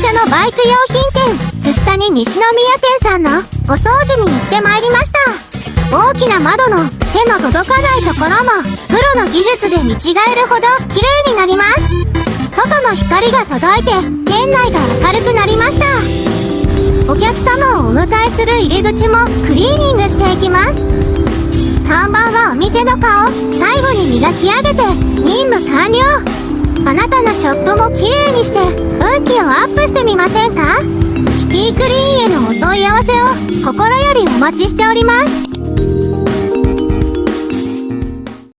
社のバイク用品店、串谷西宮店さんのお掃除に行ってまいりました。大きな窓の手の届かないところもプロの技術で見違えるほど綺麗になります。外の光が届いて店内が明るくなりました。お客様をお迎えする入り口もクリーニングしていきます。看板はお店の顔、最後に磨き上げて任務完了。あなたのショップも綺麗にして運気をアップしてみませんか？シティクリーンへのお問い合わせを心よりお待ちしております。